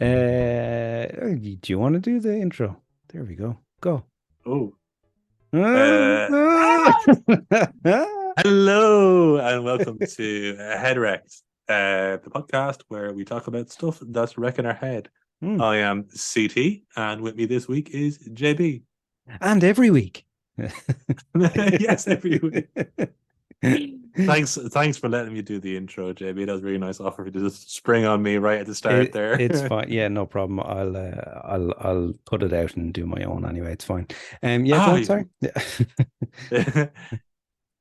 Do you want to do the intro? There we go. Go. Oh, uh, hello and welcome to Head Wrecked, the podcast where we talk about stuff that's wrecking our head. Hmm. I am CT, and with me this week is JB. And every week. Yes, every week. Thanks for letting me do the intro, JB. That was a really nice offer to just spring on me right at the start there. It's fine. Yeah, no problem. I'll put it out and do my own anyway. It's fine. Yeah, go Ah, on, sorry. Yeah.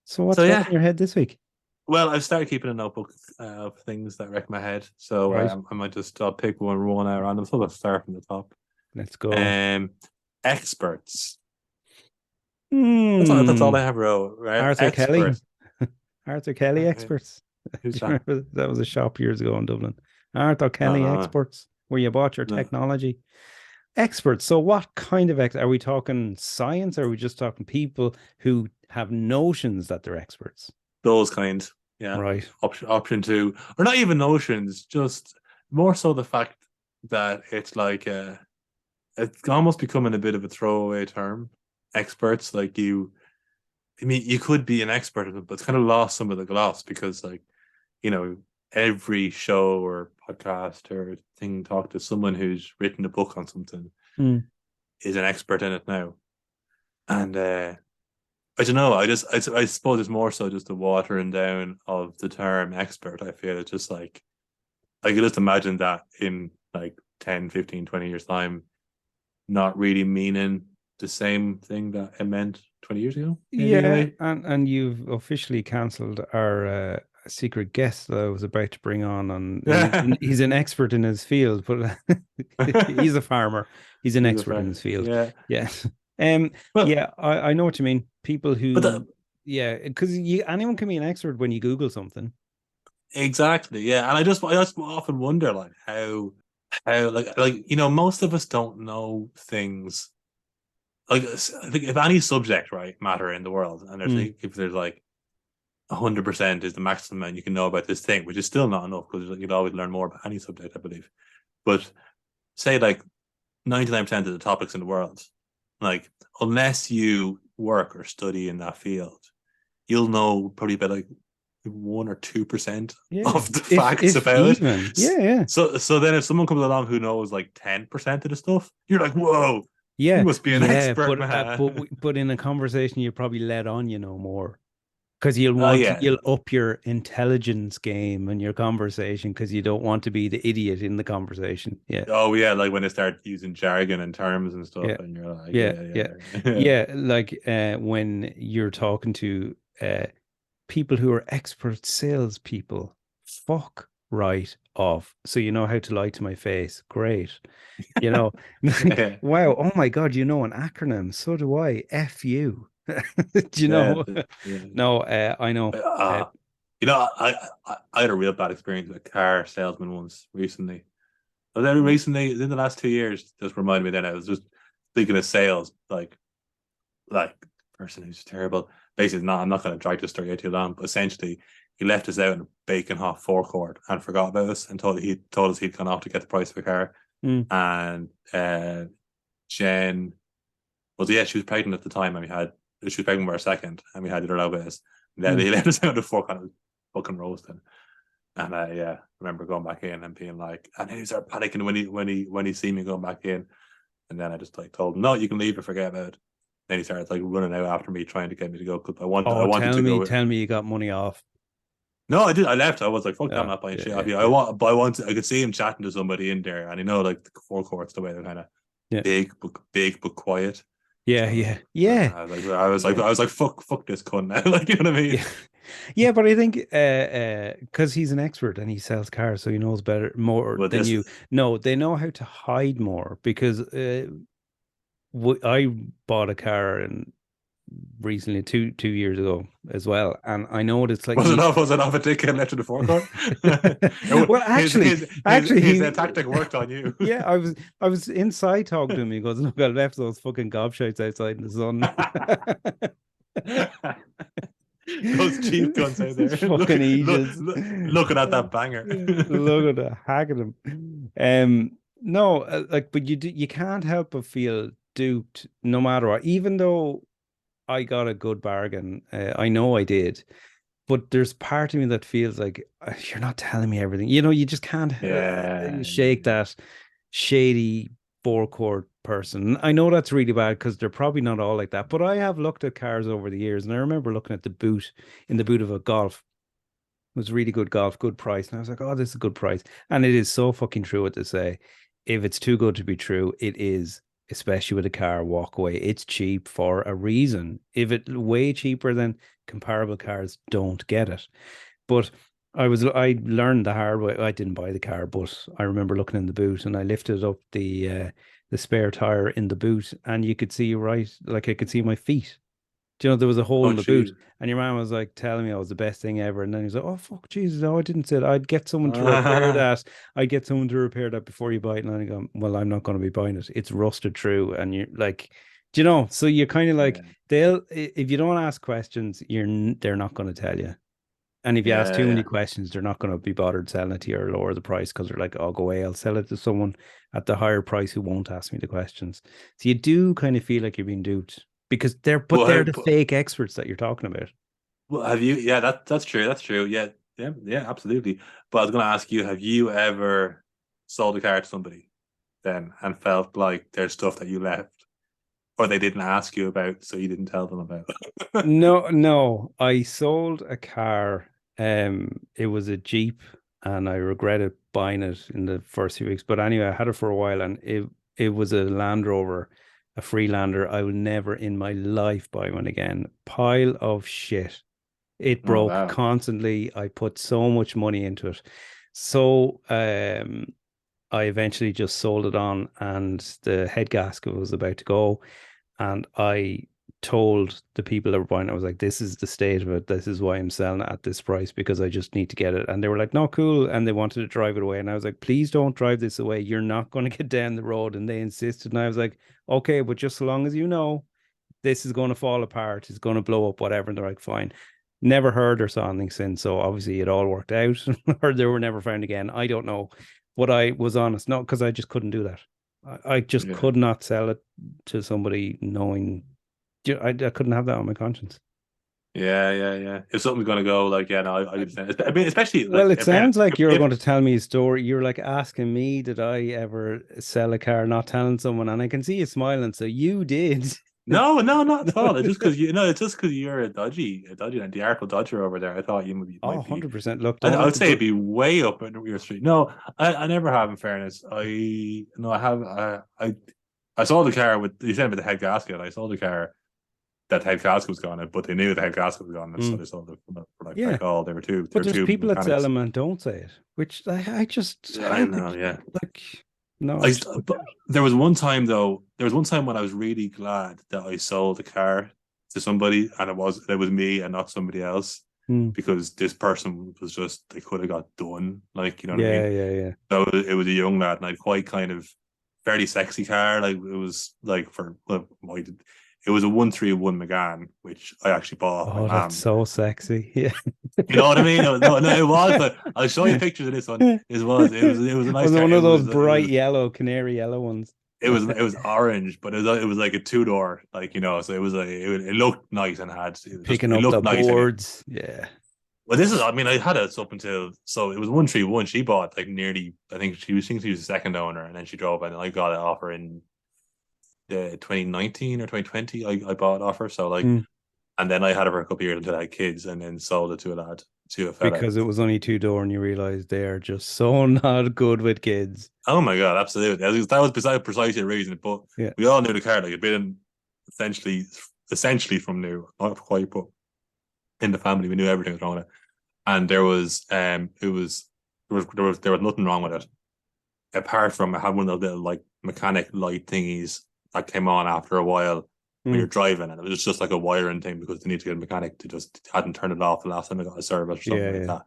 So so what's wrecking yeah. your head this week? Well, I've started keeping a notebook of things that wreck my head. So Right. I might just I'll pick one out random. So let's start from the top. Let's go. Um, experts. That's all Hmm. I have wrote. Right, Arthur Kelly. experts. Arthur Kelly experts. Do Who's you that? remember that was a shop years ago in Dublin? Arthur Kelly No, experts, where you bought your no, technology. Experts. So what kind of are we talking science, or are we just talking people who have notions that they're experts? those kinds. Yeah. Right. Option two, or not even notions. Just more so the fact that it's like it's almost becoming a bit of a throwaway term. Experts, like you. I mean, you could be an expert at it, but it's kind of lost some of the gloss because, like, you know, every show or podcast or thing talk to someone who's written a book on something Mm. is an expert in it now. And I don't know. I suppose it's more so just the watering down of the term expert. I feel it's just like I could just imagine that in like 10, 15, 20 years time, not really meaning the same thing that it meant 20 years ago, maybe in a Yeah, way. and you've officially cancelled our secret guest that I was about to bring on. And he's an expert in his field, but he's a farmer. He's an He's a expert in fair, his field. yeah. Yeah. Well, Yeah, I know what you mean. People but the, who, yeah, because anyone can be an expert when you Google something. exactly, yeah. And I just often wonder like how like most of us don't know things like I think if any subject right matter in the world, and there's Mm. like, if there's like 100% is the maximum and you can know about this thing, which is still not enough because you'd always learn more about any subject, I believe. But say like 99% of the topics in the world, like unless you work or study in that field, you'll know probably about like 1 or 2% Yeah. of the facts If about it. even. Yeah, yeah. So then if someone comes along who knows like 10% of the stuff, you're like, whoa, you Yeah. must be an Yeah, expert, man. but in a conversation you probably let on more. Because Oh yeah. you'll up your intelligence game and your conversation because you don't want to be the idiot in the conversation. Yeah, Oh yeah, like when they start using jargon and terms and stuff, yeah, and you're like, yeah, yeah, yeah, yeah. yeah. Like when you're talking to people who are expert salespeople, fuck right off. So you know how to lie to my face. Great. You know, like, Yeah. wow, oh my God, you know an acronym. So do I. F you. Do you Yeah, know? yeah. No, I know. Uh, Uh, I had a real bad experience with a car salesman once recently. But then recently, in the last 2 years, just reminded me then I was just speaking of sales, like person who's terrible. Basically, not I'm not going to drag the story out too long, but essentially, he left us out in a bacon hot forecourt and forgot about us and told us he'd gone off to get the price of a car. mm, And Jen yeah, she was pregnant at the time, and she was pregnant with our second, and we had the other with us. And then mm. he left us out in the forecourt and it was fucking roasting. And I remember going back in and being like, and then he started panicking when he seen me going back in. And then I just like told him, no, you can leave and forget about it. Then he started like running out after me, trying to get me to go because I Oh, wanted to go. tell me you got money off. No, I did. I left. I was like, fuck that, I'm Yeah, not buying yeah, shit off yeah, you. yeah, I wanted. I could see him chatting to somebody in there, and you know, like the forecourts, the way they're kind of yeah, big but quiet. yeah, So yeah, yeah, yeah, I was like, fuck this cunt now. Like, you know what I mean? yeah. Yeah, but I think because he's an expert and he sells cars, so he knows better more But than this, you. No, they know how to hide more because I bought a car and recently 2 years ago as well, and I know what it's like. was it off a ticket left to the forecourt? Well, actually, His tactic worked on you. yeah, I was inside talking to him. He goes, "Look, I left those fucking gobshites outside in the sun." Those cheap guns out there. Look, Fucking look, ages. looking at that banger. Look at the hack at him. Um, no, like, but you can't help but feel duped no matter what. Even though I got a good bargain, I know I did. But there's part of me that feels like you're not telling me everything. You just can't Yeah, shake that shady forecourt person. I know that's really bad because they're probably not all like that. But I have looked at cars over the years, and I remember looking at the boot in the boot of a Golf. It was really good golf, good price. And I was like, oh, this is a good price. And it is so fucking true what they say. If it's too good to be true, it is, especially with a car walk away. It's cheap for a reason. If it way cheaper than comparable cars, don't get it. But I learned the hard way. I didn't buy the car, but I remember looking in the boot and I lifted up the spare tire in the boot and you could see right, like I could see my feet. Do you know there was a hole oh in the boot? jeez. And your man was like telling me I was the best thing ever. And then he was like, "Oh fuck, Jesus, no, I didn't say that. I'd get someone to repair that. I'd get someone to repair that before you buy it." And I go, "Well, I'm not going to be buying it. It's rusted through." And you're like, do you know? So you're kind of like Yeah, if you don't ask questions, they're not going to tell you. And if you ask yeah, too many yeah. questions, they're not going to be bothered selling it to you or lower the price because they're like, "I'll go away. I'll sell it to someone at the higher price who won't ask me the questions." So you do kind of feel like you're being duped because they're the But fake experts that you're talking about. well, have you? Yeah, that's true. That's true. Yeah, yeah, yeah, absolutely. But I was going to ask you, have you ever sold a car to somebody then and felt like there's stuff that you left or they didn't ask you about, so you didn't tell them about? No, no. I sold a car. It was a Jeep, and I regretted buying it in the first few weeks. But anyway, I had it for a while, and it was a Land Rover, a Freelander. I will never in my life buy one again. Pile of shit. It Oh broke wow. constantly. I put so much money into it. So I eventually just sold it on, and the head gasket was about to go. And I told the people that were buying it, I was like, this is the state of it. This is why I'm selling it at this price because I just need to get it. And they were like, no, cool. And they wanted to drive it away. And I was like, please don't drive this away. You're not going to get down the road. And they insisted. And I was like, okay, but just so long as you know this is going to fall apart, it's going to blow up, whatever. And they're like, fine. Never heard or saw anything since. So obviously it all worked out, or they were never found again. I don't know. But I was honest, no, because I just couldn't do that. I just Yeah. could not sell it to somebody knowing I couldn't have that on my conscience. Yeah, yeah, yeah. If something's gonna go, like, yeah, no, I understand. I mean, especially Well, like it sounds like you're if going to tell me a story. You're like asking me, did I ever sell a car, not telling someone? And I can see you smiling. So you did. no, no, not at No. all. It's just because it's just because you're and the Arkle Dodger over there. I thought you Oh, might be. 100%. Look, don't I let would the say it'd be way up in your street. No, I never have. In fairness, I no, I have. I saw the car with you said about the head gasket. I saw the car that head gasket was gone, but they knew the head gasket was gone, and so Mm, they sold it for like yeah. crack all. They But were there's two people that sell mechanics. them and don't say it, which I just, Yeah, I how could know. Yeah. like, no, I I just wouldn't but do it. there was one time though. There was one time when I was really glad that I sold a car to somebody, and it was me and not somebody else, Mm, because this person was just they could have got done, like you know what I yeah, mean. yeah, yeah. So it was a young lad, and I'd quite kind of fairly sexy car. Like it was like for well, it was a 131 Megane, which I actually bought off my Oh, that's mom. so sexy. Yeah. You know what I mean? No, no, it was. But I'll show you pictures of this one. It was a nice Was it car. one It of those was it bright was yellow, canary yellow ones? it was orange, but it was like a two door, like so it looked nice and Picking it up the looked nice and boards. Yeah. well, this is I mean I had it up until so it was 131. She bought like nearly I think she was the second owner, and then she drove and I got it off her in 2019 or 2020. I bought it off her, so like Mm. and then I had it for a couple of years until I had kids, and then sold it to a fella. Because it was only two door and you realize they're just so not good with kids. Oh my god, absolutely. That was precisely the reason. But Yeah. we all knew the car like it'd been essentially essentially from new, not quite, but in the family we knew everything was wrong with it. And there was nothing wrong with it apart from it had one of the little like mechanic light thingies that came on after a while when you're Mm. driving, and it was just like a wiring thing because they need to get a mechanic to just hadn't turned it off the last time I got a service or something Yeah, like yeah.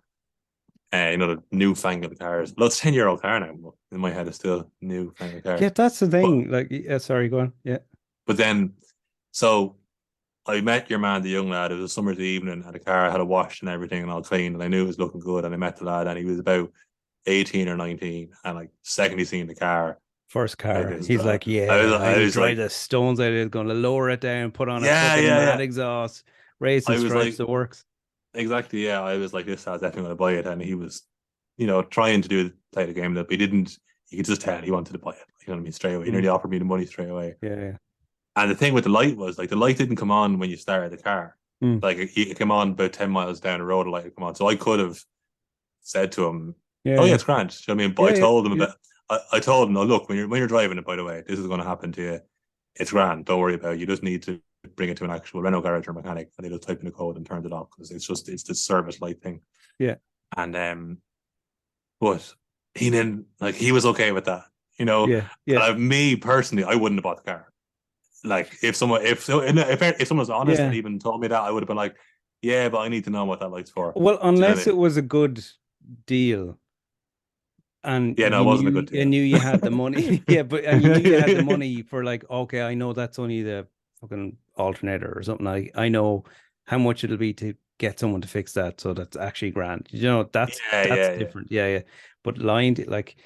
that. The newfangled cars. Well, it's 10-year-old car now, but in my head it's still newfangled car. Yeah, that's the But thing. Like, yeah, sorry, go on. Yeah. but then so I met your man, the young lad. It was a summer's evening, and the car had a wash and everything and all clean, and I knew it was looking good. And I met the lad, and he was about 18 or 19, and like second he seen the car, First I car. just He's like, I I can was drive like, the stones out of it, going to lower it down, put on a yeah, fucking yeah, mad yeah. exhaust, racing I was stripes like, that works. exactly, yeah. I was like, this guy's definitely gonna buy it, and he was, trying to do play the game that he didn't. You could just tell he wanted to buy it. You know what I mean? Straight away. He Mm. nearly offered me the money straight away. Yeah, yeah. And the thing with the light was like the light didn't come on when you started the car. Mm. Like it came on about 10 miles down the road. The light would come on, so I could have said to him, Yeah, "Oh yeah, yeah. it's grand." You know what I mean? But I Yeah, yeah, told him yeah. about. I told him, "No, look, when you're driving it, by the way, this is going to happen to you. It's grand. Don't worry about it. You just need to bring it to an actual Renault garage or mechanic, and they just type in the code and turn it off because it's this service light thing." Yeah. And but he didn't like he was okay with that, you know. Yeah, yeah, And me personally, I wouldn't have bought the car. Like if someone was honest and yeah. even told me that, I would have been like, yeah, but I need to know what that light's for. Well, Do you know what unless I mean? it was a good deal and Yeah, no, it wasn't a good you deal. knew you had the money. Yeah, but and you knew you had the money for like, okay, I know that's only the fucking alternator or something. I know how much it'll be to get someone to fix that, so that's actually grand. You know, Yeah, that's yeah, yeah. different. Yeah, yeah. But lying to like,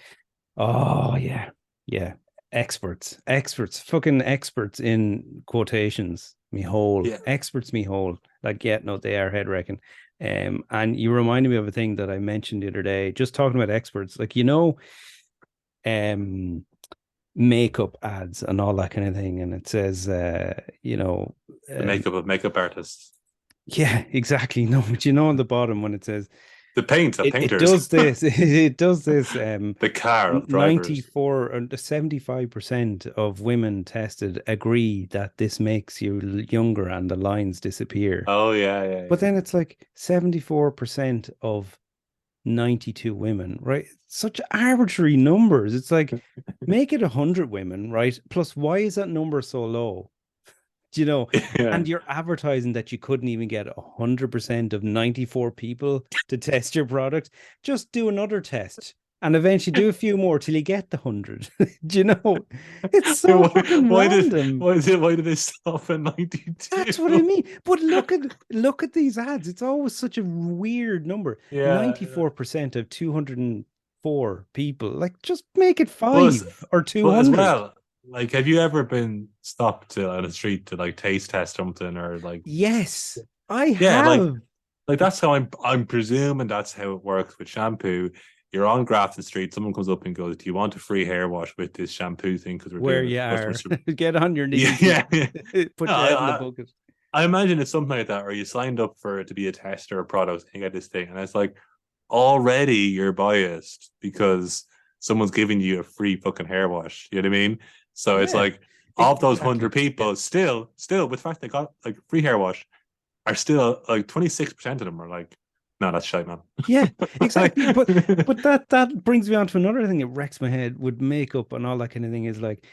oh yeah, yeah. Fucking experts in quotations. Me whole Yeah. experts, me whole. Like, yeah, no, they are head wrecking. And you reminded me of a thing that I mentioned the other day, just talking about experts, like um, makeup ads and all that kind of thing, and it says, The um, makeup of makeup artists. yeah, exactly. No, but you know on the bottom when it says The it painters. does this, it does this. The car of drivers. 94 or 75% of women tested agree that this makes you younger and the lines disappear. Oh yeah, yeah, But yeah. then it's like 74% of 92 women, right? Such arbitrary numbers. It's like, make it 100 women, right? Plus, why is that number so low? Do you know? Yeah. And you're advertising that you couldn't even get 100% of 94 people to test your product. Just do another test and eventually do a few more till you get the 100. Do you know? It's so why, fucking why did random. why did they stop at That's what I 92? mean. But look at these ads. It's always such a weird number. Yeah, yeah. 94% of 204 people. Like just make it But 5 or but as 200. well, like, have you ever been stopped on the street to like taste test something or like, Yes, I yeah, have. like that's how I'm presuming that's how it works with shampoo. You're on Grafton Street, someone comes up and goes, "Do you want a free hair wash with this shampoo thing? Because we're Where doing it you for are. customers." Get on your Yeah, knees and yeah, yeah. No, put your head in the bucket. I imagine it's something like that, or you signed up for to be a tester of products and you get this thing, and it's like already you're biased because someone's giving you a free fucking hair wash. You know what I mean? So it's Yeah, like of those exactly. 100 Yeah. people, still, with the fact they got like free hair wash, are still like 26% of them are like, no, that's shite, man. Yeah, Like, exactly. But that brings me on to another thing that wrecks my head with makeup and all that kind of thing is like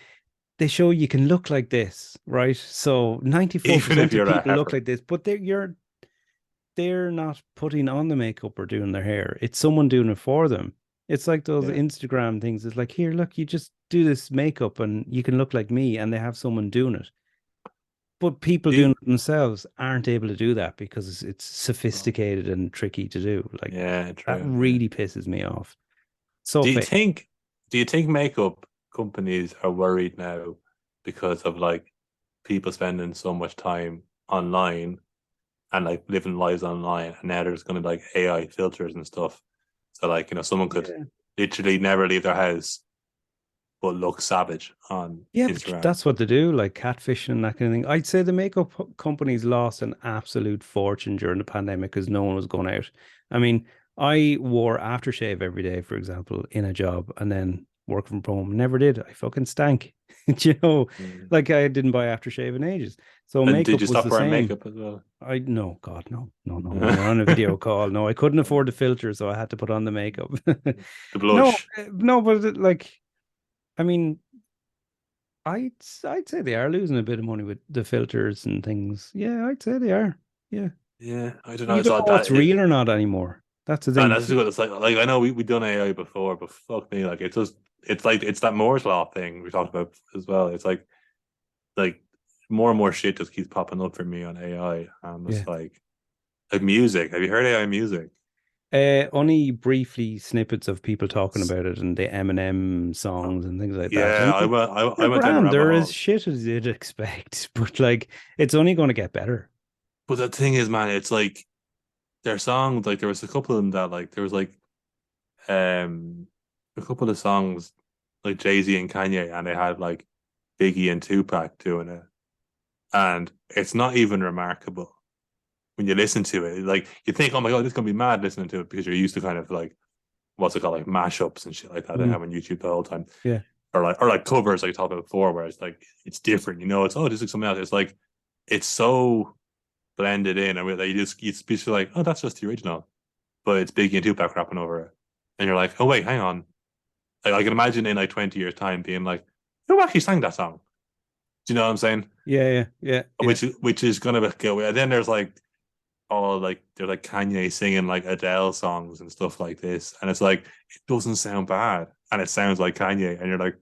they show you can look like this, right? So even if 94% of you're a people look heifer. like this, but they're not putting on the makeup or doing their hair. It's someone doing it for them. It's like those Yeah. Instagram things. It's like, here, look, you just do this makeup and you can look like me, and they have someone doing it. But people Do doing you, it themselves aren't able to do that because it's well, sophisticated and tricky to do. Like yeah, that true. Yeah. really pisses me off. So Do you fake. think do you think makeup companies are worried now because of like people spending so much time online and like living lives online, and now there's gonna be like AI filters and stuff. So like, someone could Yeah. literally never leave their house but look savage on Yeah, but Instagram. that's what they do, like catfishing and that kind of thing. I'd say the makeup companies lost an absolute fortune during the pandemic because no one was going out. I mean, I wore aftershave every day, for example, in a job, and then work from home. Never did. I fucking stank. You know, Mm. like I didn't buy aftershave in ages. So And did makeup you was stop the wearing same. makeup as well? I no, God, no, no, no. When you're on a video call, no, I couldn't afford the filter, so I had to put on the makeup. The No, blush. no, but like, I mean, I'd say they are losing a bit of money with the filters and things. Yeah, I'd say they are. Yeah. Yeah, I don't know. You It's don't all know what's that. real or not anymore. That's the And thing. that's what it's like I know we done AI before, but fuck me, like it's like it's that Moore's law thing we talked about as well. It's like more and more shit just keeps popping up for me on AI. I'm Yeah. just like music. Have you heard AI music? Only briefly snippets of people talking about it and the Eminem songs and things like that. Yeah, And like, I they're went down a grand. rabbit They're as hole. shit as you'd expect, but like it's only going to get better. But the thing is, man, it's like their songs, like there was a couple of them that like there was like um a couple of songs like Jay-Z and Kanye, and they had like Biggie and Tupac doing it. And it's not even remarkable when you listen to it. Like you think, oh my god, this is gonna be mad listening to it because you're used to kind of like what's it called, like mashups and shit like that they Mm, have on YouTube the whole time. yeah. Or like covers like I talked about before, where it's like it's different, you know, it's oh, this is something else. It's like it's so blended in, and you just you speak like, oh, that's just the original, but it's Biggie and Tupac rapping over it, and you're like, oh wait, hang on. Like, I can imagine in like 20 years time being like, who actually sang that song? Do you know what I'm saying? Yeah, yeah, yeah, yeah. Which is gonna go. And then there's like all like there's like Kanye singing like Adele songs and stuff like this, and it's like it doesn't sound bad, and it sounds like Kanye, and you're like,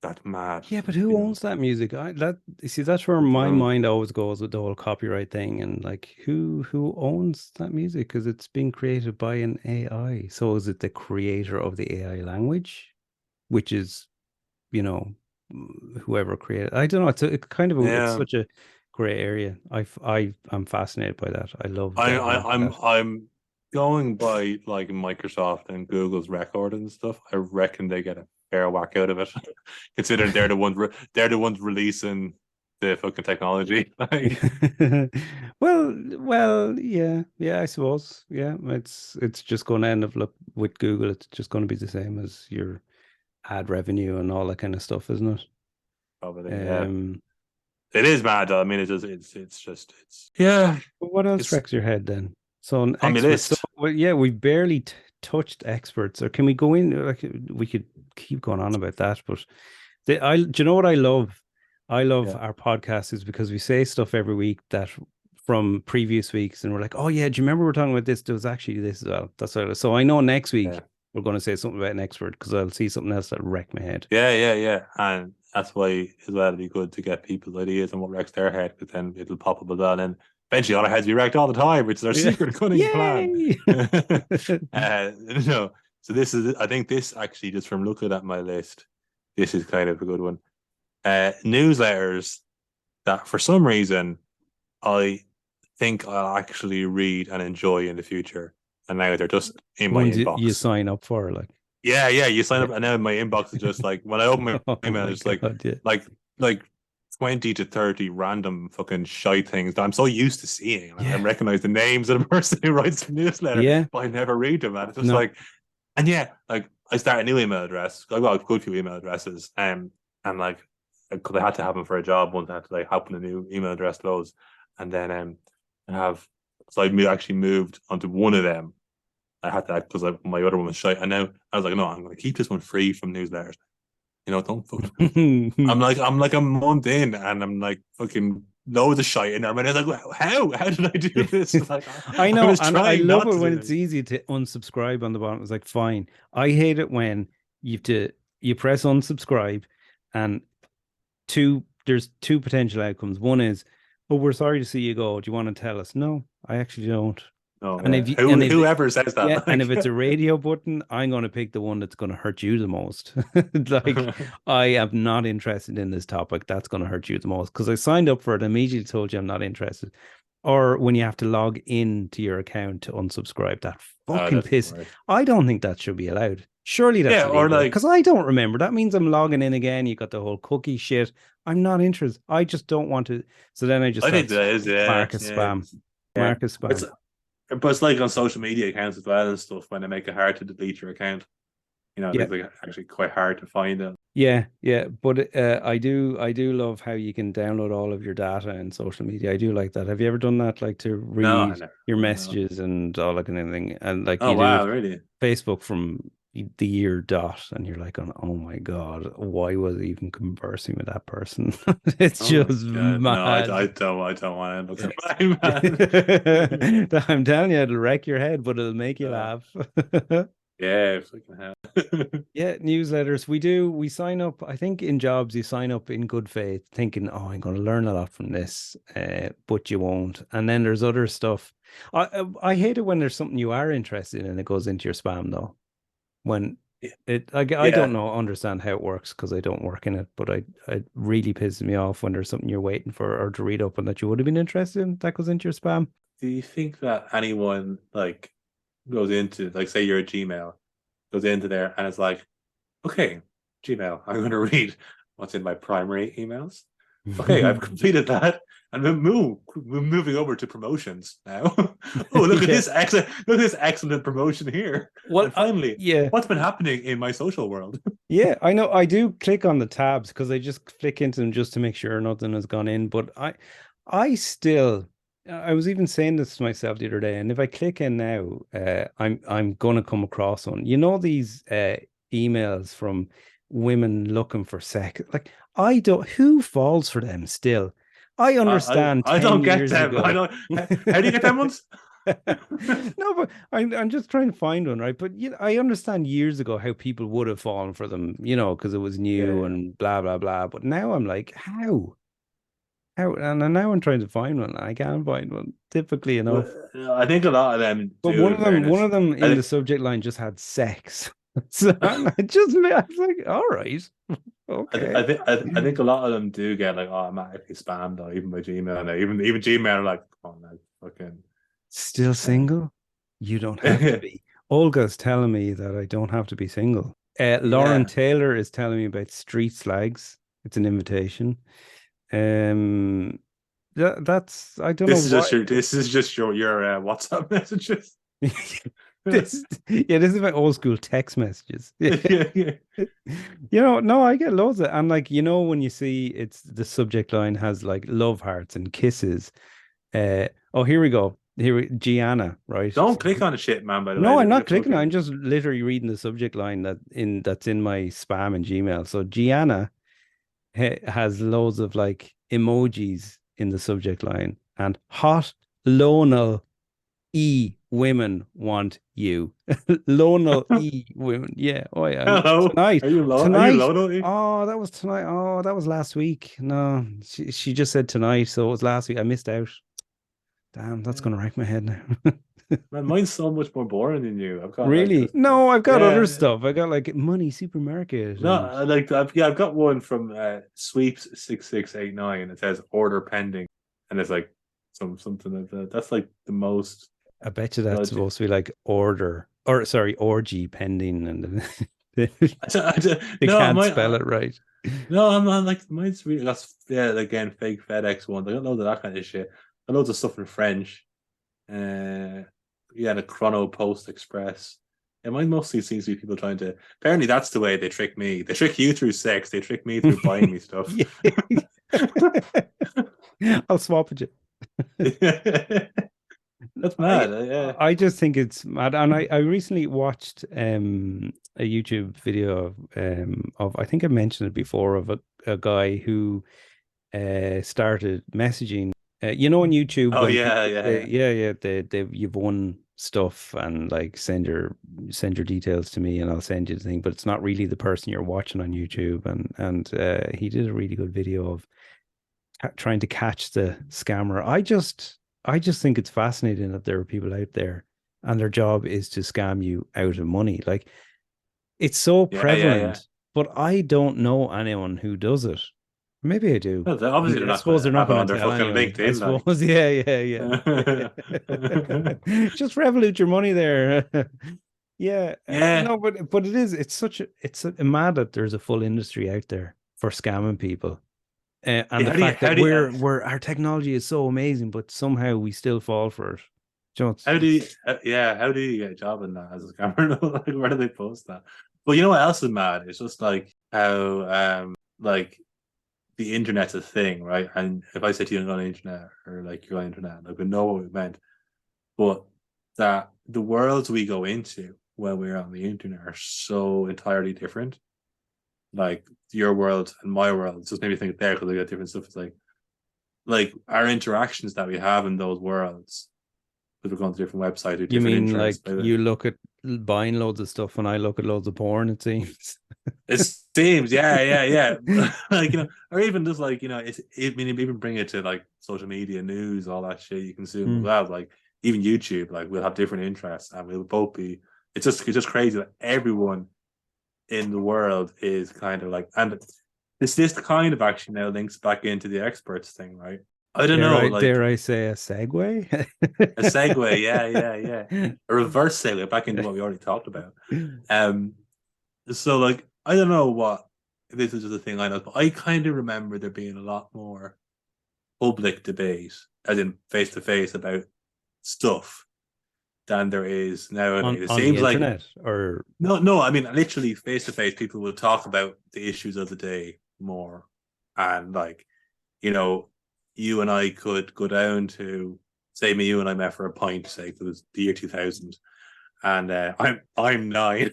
that's mad, Yeah, but who you know? owns that music? I that you see, that's where I don't my know. mind always goes with the whole copyright thing and like who owns that music? Because it's being created by an AI. So is it the creator of the AI language, which is, you know, whoever created? I don't know. It's kind of it's Yeah, such a gray area. I'm fascinated by that. I love delving into that. I'm going by like Microsoft and Google's record and stuff. I reckon they get a fair whack out of it, considering they're the ones releasing the fucking technology. Like, Yeah, yeah, I suppose. Yeah, it's just going to end up look with Google. It's just going to be the same as your ad revenue and all that kind of stuff, isn't it? probably, yeah. It is mad though. I mean, it's just it's yeah, But what else it's wrecks your head then? So an on my expert. So list. well, yeah, we barely t touched experts. Or can we go in? Like we could keep going on about that, but do you know what I love? I love Yeah, our podcast is because we say stuff every week that from previous weeks, and we're like, oh yeah, do you remember we're talking about this? There was actually this as well. That's what so I know next yeah. week we're going to say something about an expert because I'll see something else that wreck my head. Yeah. And that's why as well it'd be good to get people's ideas and what wrecks their head, because then it'll pop up as well. And eventually all our heads will be wrecked all the time, which is our Yeah. secret cunning plan. Yay! No. So this is I think this actually just from looking at my list, this is kind of a good one. Newsletters that for some reason I think I'll actually read and enjoy in the future. And now they're just in The my ones you inbox. sign up for, like, Yeah. You sign yeah. up, and now my inbox is just like when I open my Oh email, my it's God, yeah. like like 20 to 30 random fucking shite things that I'm so used to seeing. And I Yeah. recognize the names of the person who writes the newsletter, Yeah. but I never read them. And it's just No. like, and yeah, like I start a new email address. I've got a good few email addresses, and like because I had to have them for a job once, I had to like open a new email address to those, and then I have so actually moved onto one of them. I had that because my other one was shite, and now I was like, no, I'm going to keep this one free from newsletters. You know, don't fuck with me. I'm like a month in, and I'm like fucking loads of shite in there. And I was like, how did I do this? Like, I I know, was and I trying love not it to when do it's it. easy to unsubscribe on the bottom. It's like, fine. I hate it when you have to you press unsubscribe and there's two potential outcomes. One is, oh, we're sorry to see you go. Do you want to tell us? No, I actually don't. Oh And yeah, if you and if whoever says yeah, that, and if like, it's a radio button, I'm going to pick the one that's going to hurt you the most. Like, I am not interested in this topic. That's going to hurt you the most because I signed up for it and immediately told you I'm not interested. Or when you have to log in to your account to unsubscribe, that oh, fucking that's the piss. worst. I don't think that should be allowed. Surely that's Yeah, or illegal like, because I don't remember. That means I'm logging in again. You got the whole cookie shit. I'm not interested. I just don't want to. So then I just I think start that is, yeah, mark as yeah, spam. yeah. Mark as It's spam. but it's like on social media accounts as well and stuff when they make it hard to delete your account. You know, Yeah. it's like actually quite hard to find it. Yeah, yeah, but I do love how you can download all of your data in social media. I do like that. Have you ever done that, like to No, I read never. your No. messages and all that kind of thing? And like Oh you do wow, really? Facebook from the year dot, and you're like, oh my God, why was I even conversing with that person? It's Oh my just god, no, mad. I don't want to look Yeah. at my man. I'm telling you, it'll wreck your head, but it'll make you uh, laugh. Yeah, fucking hell. Yeah, newsletters. We sign up. I think in jobs, you sign up in good faith, thinking, oh, I'm going to learn a lot from this, but you won't. And then there's other stuff. I hate it when there's something you are interested in and it goes into your spam, though. When I don't Yeah. know, understand how it works because I don't work in it, but it really pisses me off when there's something you're waiting for or to read up and that you would have been interested in that goes into your spam. Do you think that anyone like goes into, like, say you're a Gmail, goes into there and it's like, okay, Gmail, I'm going to read what's in my primary emails. Okay, I've completed that, and then we're moving over to promotions now. Oh, look at Yeah. this excellent, look at this excellent promotion here. Well, And finally, yeah. what's been happening in my social world? Yeah, I know. I do click on the tabs because I just click into them just to make sure nothing has gone in. But I still, I was even saying this to myself the other day, and if I click in now, I'm gonna come across one. You know these emails from women looking for sex. Like I don't. Who falls for them still? I understand I 10 don't get years them. I ago. don't. How do you get them ones? No, but I'm just trying to find one, right? But you know, I understand years ago how people would have fallen for them, you know, because it was Yeah, new yeah. and blah blah blah. But now I'm like, how? How? And now I'm trying to find one. I can't find one, typically Well, enough. I think a lot of them But do. In one fairness, of them I in the think. subject line just had sex. So and I was like, all right, okay. I think a lot of them do get like automatically spammed though, even by Gmail now. Even Gmail are like, come on now, fucking. Still Uh, single? You don't have to be. Olga's telling me that I don't have to be single. Lauren yeah, Taylor is telling me about street slags. It's an invitation. Um, that's I don't know why. this is just your WhatsApp messages. This is my old school text messages. Yeah, yeah. You know, no, I get loads of, and like, you know, when you see it's the subject line has like love hearts and kisses. Oh, here we go. Gianna, right? Don't So click on the shit, man. By the way, no, I'm they're not clicking. I'm fucking. just literally reading the subject line that's in my spam and Gmail. So Gianna has loads of like emojis in the subject line and hot lonal e women want you. Lonal e women. Yeah. Oh yeah. And Hello, tonight, are you low? Are you tonight. low? Though? Oh, that was tonight. Oh, that was last week. No, she just said tonight, so it was last week. I missed out. Damn, that's Yeah. gonna rack my head now. Man, mine's so much more boring than you. I've got like Really? just No, I've got other yeah. stuff. I got like money supermarket No, and like I've got one from Sweeps 6689. It says order pending, and it's like something like that. That's like the most I bet you that's dodgy. supposed to be like order or sorry, orgy pending and they, they No, can't my spell it right. no, I'm not like mine's really that's yeah again fake FedEx one. I got loads of that kind of shit. I got loads of stuff in French. Uh, yeah, the Chrono Post Express. Yeah, mine mostly seems to be people trying to. Apparently, that's the way they trick me. They trick you through sex. They trick me through buying me stuff. Yeah. I'll swap it. That's I mad. Yeah. I just think it's mad. And I recently watched a YouTube video of I think I mentioned it before of a guy who started messaging. You know, on YouTube Oh when yeah, people yeah, say, yeah. "Yeah, they you've won stuff," and like send your details to me, and I'll send you the thing. But it's not really the person you're watching on YouTube. And he did a really good video of trying to catch the scammer. I just think it's fascinating that there are people out there, and their job is to scam you out of money. Like it's so Yeah, yeah, yeah. prevalent, but I don't know anyone who does it. Maybe I do. Well, obviously, they're I not going suppose to they're not have it going on to their tell fucking anyone. I LinkedIn, like. suppose. Yeah. Just revolute your money there. Yeah. Yeah, No, but it's mad that there's a full industry out there for scamming people. And yeah. the fact that How do you, our technology is so amazing, but somehow we still fall for it. You know, how do you, yeah, how do you get a job in that as a scammer? Like, where do they post that? But you know what else is mad? It's just like how like the internet's a thing, right? And if I said to you I'm on the internet or like you're on the internet, like we know what we meant. But that the worlds we go into when we're on the internet are so entirely different. Like your world and my world. It's just maybe think there because we got different stuff. It's like our interactions that we have in those worlds because we're going to different websites or you different mean internets. like you look at buying loads of stuff when I look at loads of porn, it seems. It seems, yeah. Like, or even just like, I mean, even bring it to like social media, news, all that shit you consume as well. Like even YouTube, like we'll have different interests and we'll both be. It's just crazy that everyone in the world is kind of like, and this kind of actually now links back into the experts thing, right? I don't know, like Dare I say a segue? a segue, yeah, a reverse segue back into what we already talked about. Um, so like I don't know what this is just a thing I know, but I kind of remember there being a lot more public debate, as in face to face, about stuff than there is nowadays. It On the seems like internet, or no, I mean literally face to face, people will talk about the issues of the day more, and like you know, you and I could go down to say me, you and I met for a pint, say it was the year 2000, and I'm 9.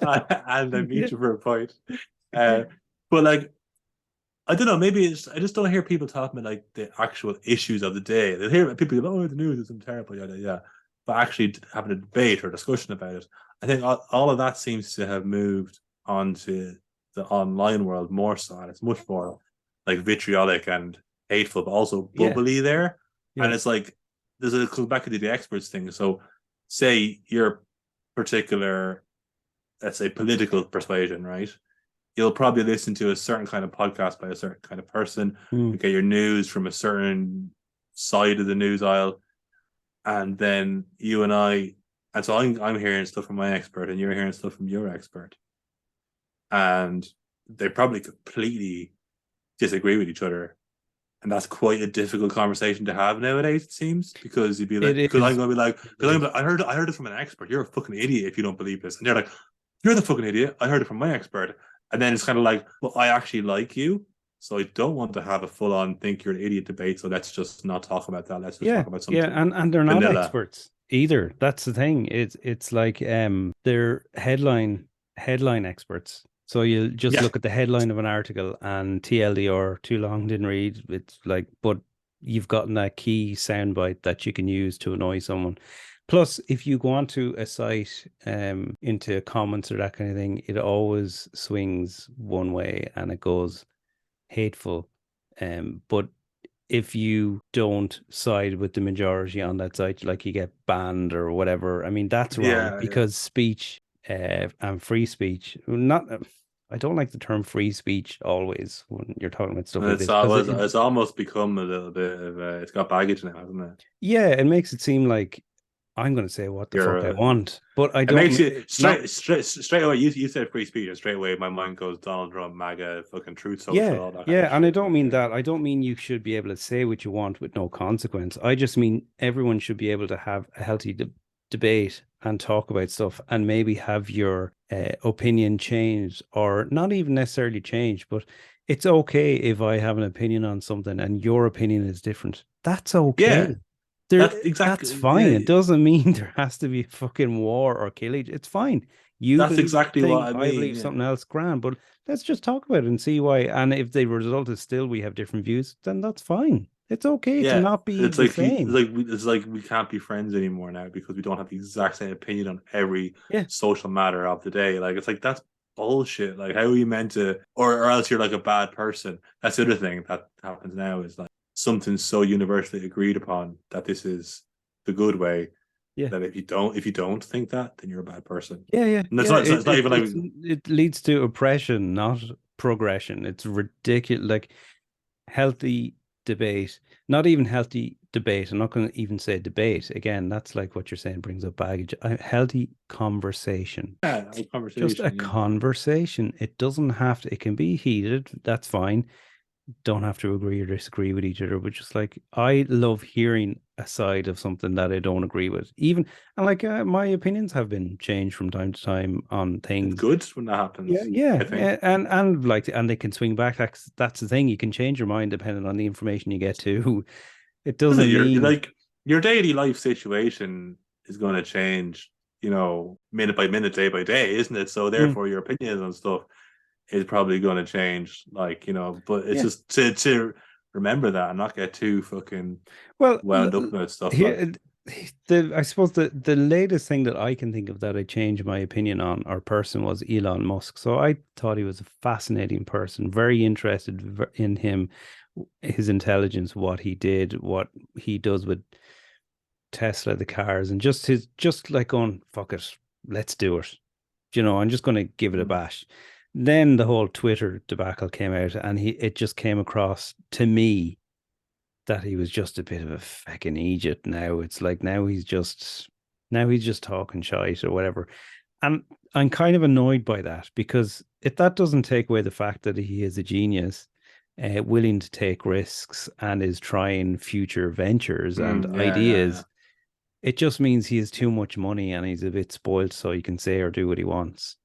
And I meet you for a pint. But like, I don't know, maybe I just don't hear people talking about like the actual issues of the day. They hear people go, "Oh, the news is terrible," yeah. But actually having a debate or discussion about it, I think all of that seems to have moved onto the online world more so, and it's much more like vitriolic and hateful, but also yeah, bubbly there. And yeah, it's like it comes back into the experts thing. So, say your particular, let's say, political persuasion, right? You'll probably listen to a certain kind of podcast by a certain kind of person. You get your news from a certain side of the news aisle, and then you and I, and so I'm hearing stuff from my expert, and you're hearing stuff from your expert, and they probably completely disagree with each other, and that's quite a difficult conversation to have nowadays. It seems because you'd be like, it because I'm is. going to be like, It because is. I heard it from an expert. You're a fucking idiot if you don't believe this, and they're like, you're the fucking idiot. I heard it from my expert. And then it's kind of like, well, I actually like you. So I don't want to have a full on think you're an idiot debate. So let's just not talk about that. Let's just Yeah, talk about yeah, something and they're not vanilla. experts either. That's the thing. It's like they're headline experts. So you just Yeah. look at the headline of an article and TLDR, too long, didn't read. It's like, but you've gotten that key soundbite that you can use to annoy someone. Plus, if you go onto a site into comments or that kind of thing, it always swings one way and it goes hateful. But if you don't side with the majority on that site, like you get banned or whatever. I mean, that's wrong Yeah. because speech and free speech, not, I don't like the term free speech always when you're talking about stuff And like this because it's almost become a little bit of it's got baggage now, hasn't it? yeah, it makes it seem like I'm going to say what the fuck I You're want, but I it don't makes mean you it, not. straight away. You said free speech, and straight away my mind goes Donald Trump, MAGA, fucking Truth Social, Yeah, all that kind of yeah, and I shit. don't Like, mean that. I don't mean you should be able to say what you want with no consequence. I just mean everyone should be able to have a healthy debate and talk about stuff and maybe have your opinion changed or not even necessarily changed, but it's okay if I have an opinion on something and your opinion is different. That's yeah, okay. that's That's exactly fine. It yeah, doesn't mean there has to be a fucking war or killage. It's fine. You that's believe exactly what thing, I I mean. believe Yeah, something else, grand. But let's just talk about it and see why. And if the result is still we have different views, then that's fine. It's okay to yeah. not be the same. It's like we can't be friends anymore now because we don't have the exact same opinion on every Yeah, social matter of the day. Like it's like that's bullshit. Like how are you meant to, or else you're like a bad person. That's the other thing that happens now is like something so universally agreed upon that this is the good way yeah, that if you don't think that, then you're a bad person. yeah, yeah, And yeah. it's not even like It leads to oppression, not progression. It's ridiculous. Like healthy debate, not even healthy debate. I'm not going to even say debate again. That's like what you're saying brings up baggage. A healthy conversation, a just a conversation. Yeah, conversation. It doesn't have to, it can be heated. That's fine. Don't have to agree or disagree with each other, but just like I love hearing a side of something that I don't agree with. Even, and like my opinions have been changed from time to time on it's things. good when that Yeah, happens. I yeah, think. yeah, and like, and they can swing back. That's the thing. You can change your mind depending on the information you get to. It Isn't it? doesn't You're mean, like your daily life situation is going to change, minute by minute, day by day, isn't it? So mm, therefore, your opinions on stuff is probably going to change. Like but it's yeah. just to remember that and not get too fucking Well, wound up about stuff. here Like, I suppose the latest thing that I can think of that I changed my opinion on or person was Elon Musk. So I thought he was a fascinating person, very interested in him, his intelligence, what he did, what he does with Tesla, the cars, and just like going, fuck it, let's do it. I'm just going to give it a Mm. bash. Then the whole Twitter debacle came out, and it just came across to me that he was just a bit of a fucking idiot now. It's like now he's just talking shite or whatever. And I'm kind of annoyed by that because if that doesn't take away the fact that he is a genius, willing to take risks and is trying future ventures and Yeah, yeah, yeah. ideas, it just means he has too much money and he's a bit spoiled so he can say or do what he wants.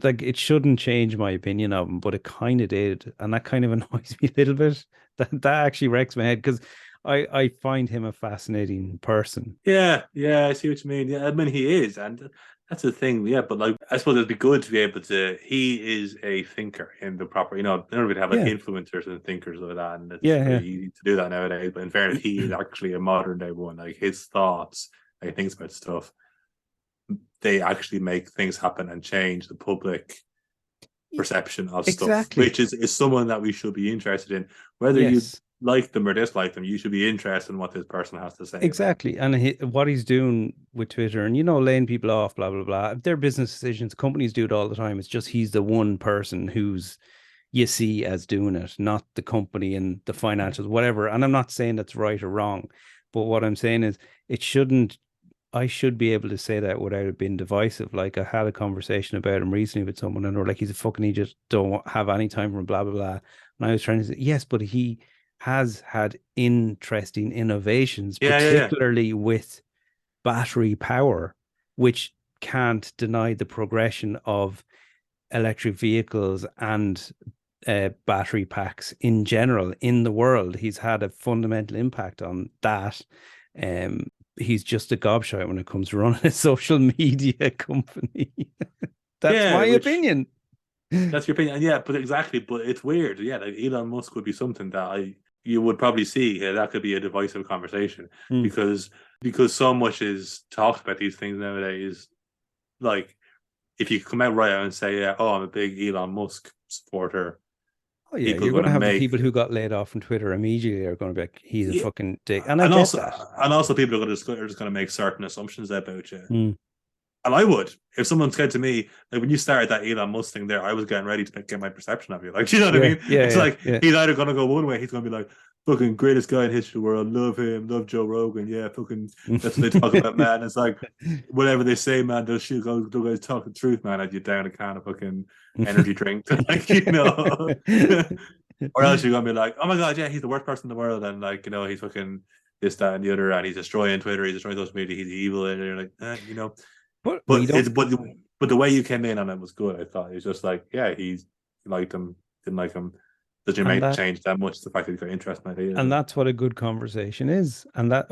Like it shouldn't change my opinion of him, but it kind of did, and that kind of annoys me a little bit. That actually wrecks my head because I find him a fascinating person. Yeah, yeah, I see what you mean. Yeah, I mean he is, and that's the thing. Yeah, but like I suppose it'd be good to be able to. He is a thinker in the proper. Everybody have like Yeah, influencers and thinkers like that, and it's yeah, very yeah. easy to do that nowadays. But in fairness, he is actually a modern day one. Like his thoughts, like he thinks about stuff, they actually make things happen and change the public perception of stuff, Exactly. which is someone that we should be interested in. Whether you Yes. like them or dislike them, you should be interested in what this person has to say about them. Exactly. And what he's doing with Twitter and, laying people off, blah, blah, blah. They're business decisions. Companies do it all the time. It's just he's the one person who's you see as doing it, not the company and the financials, whatever. And I'm not saying that's right or wrong, but what I'm saying is it shouldn't, I should be able to say that without it being divisive. Like I had a conversation about him recently with someone and they're like, he's a fucking idiot, don't have any time for him, blah, blah, blah. And I was trying to say, yes, but he has had interesting innovations, Yeah, yeah, yeah. particularly with battery power, which can't deny the progression of electric vehicles and battery packs in general in the world. He's had a fundamental impact on that. He's just a gobshite when it comes to running a social media company. That's Yeah, my which opinion. that's your opinion. Yeah, but exactly. But it's weird. Yeah, like Elon Musk would be something that I you would probably see. Yeah, that could be a divisive conversation Mm. because so much is talked about these things nowadays. Like if you come out right out and say, yeah, oh, I'm a big Elon Musk supporter, Oh yeah, people are you're going going to to have the make people who got laid off from Twitter immediately are going to be like, he's a yeah, fucking dick, and I and get also that. people are just going to make certain assumptions about you. Mm. And I would, if someone said to me, like when you started that Elon Musk thing there, I was getting ready to get my perception of you. Like, do you know what I Yeah, mean? yeah, It's yeah, like yeah. he's either gonna go one way, he's gonna be like, fucking greatest guy in history of the world, love him, love Joe Rogan, yeah, fucking that's what they talk about, man. It's like whatever they say, man, those shit those guys talk the truth, man, as you down a can of fucking energy drink. Like, or else you're gonna be like, oh my god, yeah, he's the worst person in the world, and like, he's fucking this, that, and the other, and he's destroying Twitter, he's destroying social media, he's evil, and you're like, But we but don't. the way you came in on it was good. I thought it was just like, yeah, he liked him, didn't like him. Doesn't And make that change that much. The fact that he got interested in ideas. and that's what a good conversation is. And I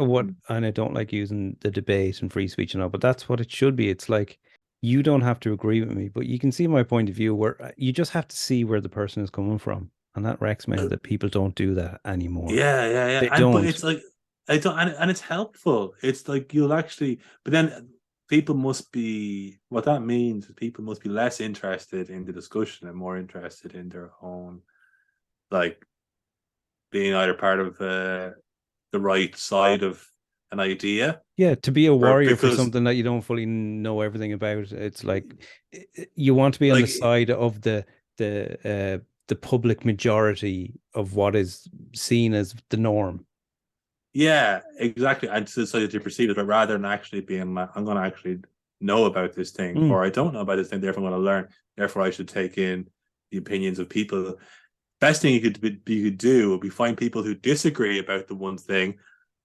don't like using the debate and free speech and all, but that's what it should be. It's like you don't have to agree with me, but you can see my point of view where you just have to see where the person is coming from. And that wrecks me that people don't do that anymore. Yeah, yeah, yeah. They And but don't. it's like I don't, and it's helpful. It's like you'll actually, but then people must be what that means is people must be less interested in the discussion and more interested in their own, like being either part of the right side of an idea Yeah, to be a or warrior for because something that you don't fully know everything about, it's like you want to be on the like side of the public majority of what is seen as the norm. yeah, exactly. And so that you perceive it, but rather than actually being like, I'm going to actually know about this thing, Mm. or I don't know about this thing, therefore I'm going to learn. Therefore, I should take in the opinions of people. Best thing you could do would be find people who disagree about the one thing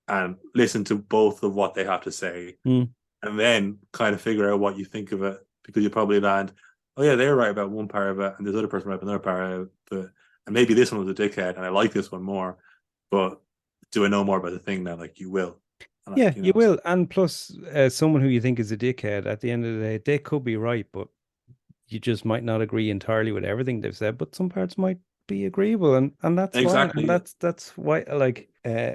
and listen to both of what they have to say, Mm. and then kind of figure out what you think of it, because you probably land, oh yeah, they're right about one part of it, and this other person right about another part of it, and maybe this one was a dickhead, and I like this one more, but do I know more about the thing now? Like you will, and Yeah, like you will. And plus, someone who you think is a dickhead, at the end of the day, they could be right, but you just might not agree entirely with everything they've said, but some parts might be agreeable, and that's fine. And exactly, yeah. that's why, like.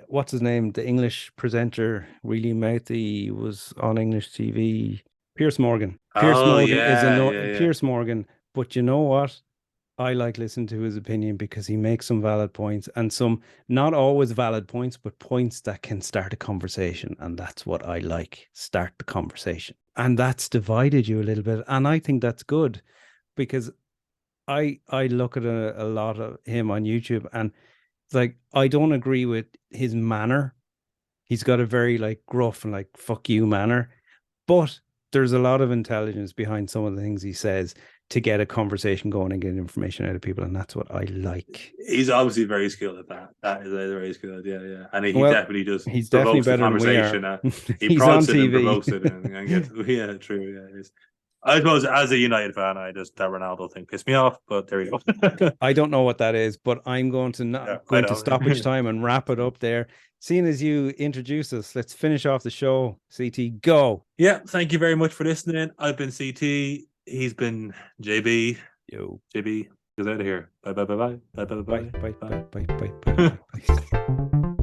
what's his name? The English presenter, really mouthy, was on English TV. Piers Morgan. Piers Oh Morgan is a yeah, no yeah, yeah. Piers Morgan, but you know what? I like listening to his opinion because he makes some valid points and some not always valid points, but points that can start a conversation. And that's what I like. Start the conversation. And that's divided you a little bit. And I think that's good because I look at a lot of him on YouTube and it's like I don't agree with his manner. He's got a very like gruff and like fuck you manner, but there's a lot of intelligence behind some of the things he says to get a conversation going and get information out of people, and that's what I like. He's obviously very skilled at that. That is a very skilled, yeah, yeah. And he Well, definitely just he's definitely provokes the better than we conversation. are. He He's on prods it and TV. provokes it and gets, yeah, true, yeah. I suppose as a United fan, I just that Ronaldo thing pissed me off, but there you go. I don't know what that is, but I'm going to not Yeah, I going to know. stoppage time and wrap it up there. Seeing as you introduced us, let's finish off the show. CT, go. Yeah, thank you very much for listening. I've been CT. He's been JB. Yo. JB, get out of here. Bye, bye, bye, bye. Bye, bye, bye, Bye, bye, bye. bye, bye, bye, bye, bye, bye.